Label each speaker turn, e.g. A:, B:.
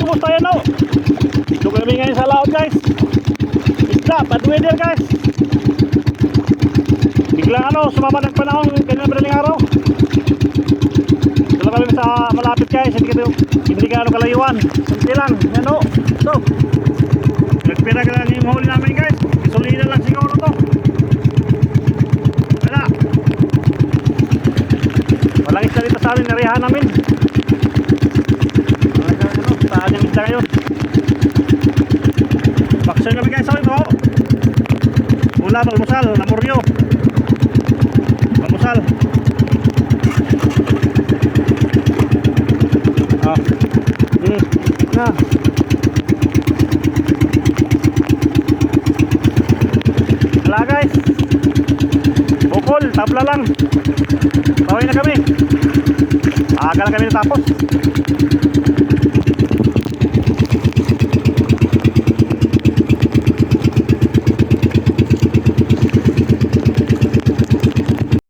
A: kumusta yan o? Dito kami ngayon sa laot guys. Isla, bad weather guys. Biglang sumama ng panahon kanina madaling araw. Dito kami sa malapit guys. Hindi ka kalayuan. Kunti lang, yan o. Ito. Nagpira ka lang yung huli namin guys. Isolina lang siguro to. Wala. Walang isla dito sa amin, narihan namin. Saan yung isla ngayon? Baksoy kami guys, ito. Ulam, almusal, namuryo. Almusal. Na. Wala guys. Bukol, tabla lang. Bawin na kami. Aga lang kami natapos.